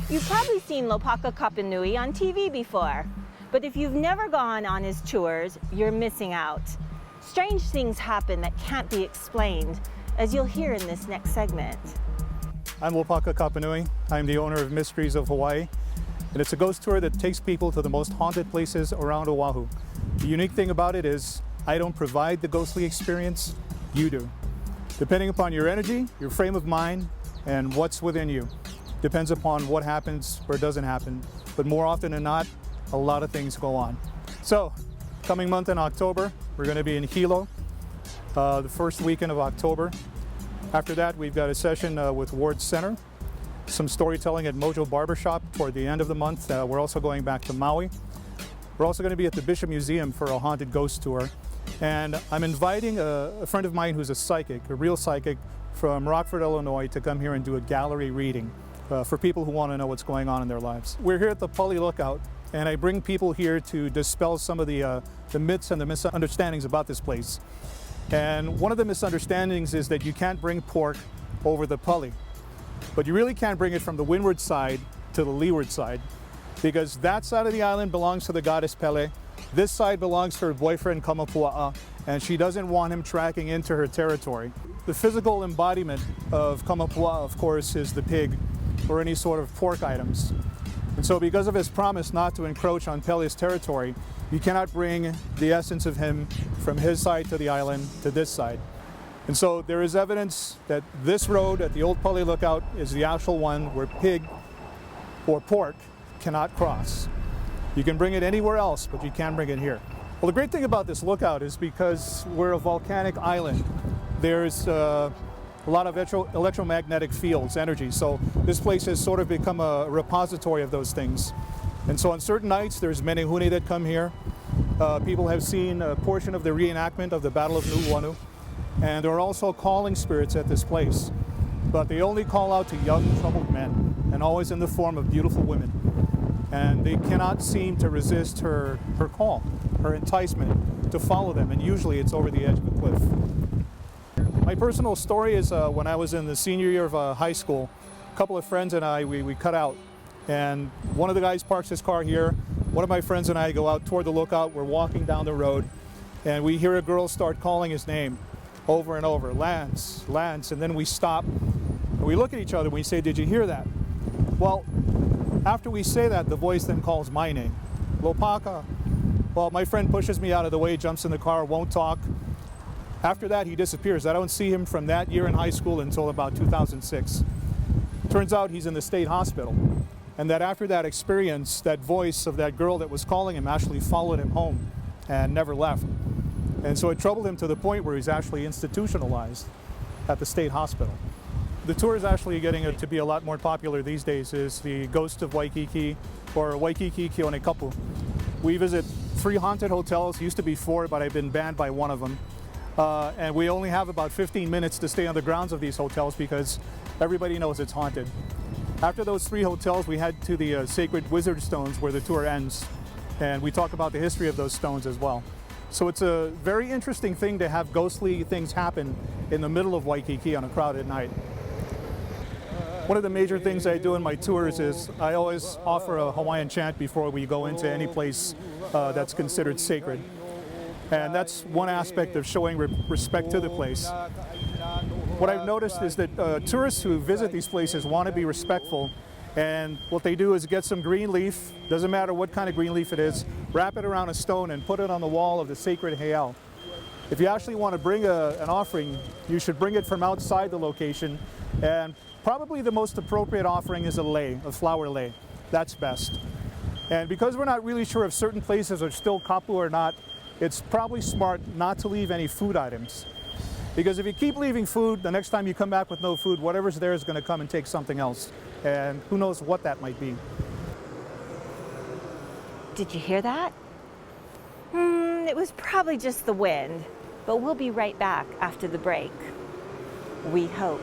You've probably seen Lopaka Kapanui on TV before, but if you've never gone on his tours, you're missing out. Strange things happen that can't be explained, as you'll hear in this next segment. I'm Lopaka Kapanui. I'm the owner of Mysteries of Hawaii, and it's a ghost tour that takes people to the most haunted places around Oahu. The unique thing about it is I don't provide the ghostly experience, you do. Depending upon your energy, your frame of mind, and what's within you. Depends upon what happens or doesn't happen, but more often than not, a lot of things go on. So, coming month in October, we're going to be in Hilo, the first weekend of October. After that, we've got a session with Ward Center, some storytelling at Mojo Barbershop toward the end of the month. We're also going back to Maui. We're also going to be at the Bishop Museum for a haunted ghost tour. And I'm inviting a friend of mine who's a psychic, a real psychic, from Rockford, Illinois, to come here and do a gallery reading for people who want to know what's going on in their lives. We're here at the Pali Lookout, and I bring people here to dispel some of the myths and the misunderstandings about this place. And one of the misunderstandings is that you can't bring pork over the Pali, but you really can't bring it from the windward side to the leeward side, because that side of the island belongs to the goddess Pele. This side belongs to her boyfriend Kamapua'a, and she doesn't want him tracking into her territory. The physical embodiment of Kamapua'a, of course, is the pig or any sort of pork items. And so because of his promise not to encroach on Pele's territory, you cannot bring the essence of him from his side to the island to this side. And so there is evidence that this road at the old Pali Lookout is the actual one where pig or pork cannot cross. You can bring it anywhere else, but you can't bring it here. Well, the great thing about this lookout is because we're a volcanic island, there's a lot of electromagnetic fields, energy. So this place has sort of become a repository of those things. And so on certain nights, there's menehune that come here. People have seen a portion of the reenactment of the Battle of Nu'uanu. And there are also calling spirits at this place. But they only call out to young, troubled men, and always in the form of beautiful women. And they cannot seem to resist her call, her enticement to follow them, and usually it's over the edge of a cliff. My personal story is when I was in the senior year of high school, a couple of friends and I, we cut out, and one of the guys parks his car here. One of my friends and I go out toward the lookout. We're walking down the road, and we hear a girl start calling his name over and over, Lance, Lance, and then we stop, and we look at each other and we say, did you hear that? Well, after we say that, the voice then calls my name, Lopaka. Well, my friend pushes me out of the way, jumps in the car, won't talk. After that, he disappears. I don't see him from that year in high school until about 2006. Turns out he's in the state hospital. And that after that experience, that voice of that girl that was calling him actually followed him home and never left. And so it troubled him to the point where he's actually institutionalized at the state hospital. The tour is actually getting to be a lot more popular these days. Is the Ghost of Waikiki, or Waikiki Keonekapu. We visit 3 haunted hotels, used to be 4, but I've been banned by one of them. And we only have about 15 minutes to stay on the grounds of these hotels because everybody knows it's haunted. After those 3 hotels, we head to the sacred wizard stones where the tour ends. And we talk about the history of those stones as well. So it's a very interesting thing to have ghostly things happen in the middle of Waikiki on a crowded night. One of the major things I do in my tours is I always offer a Hawaiian chant before we go into any place that's considered sacred. And that's one aspect of showing respect to the place. What I've noticed is that tourists who visit these places want to be respectful, and what they do is get some green leaf, doesn't matter what kind of green leaf it is, wrap it around a stone and put it on the wall of the sacred heiau. If you actually want to bring an offering, you should bring it from outside the location, and probably the most appropriate offering is a lei, a flower lei. That's best. And because we're not really sure if certain places are still kapu or not, it's probably smart not to leave any food items. Because if you keep leaving food, the next time you come back with no food, whatever's there is going to come and take something else. And who knows what that might be. Did you hear that? It was probably just the wind, but we'll be right back after the break. We hope.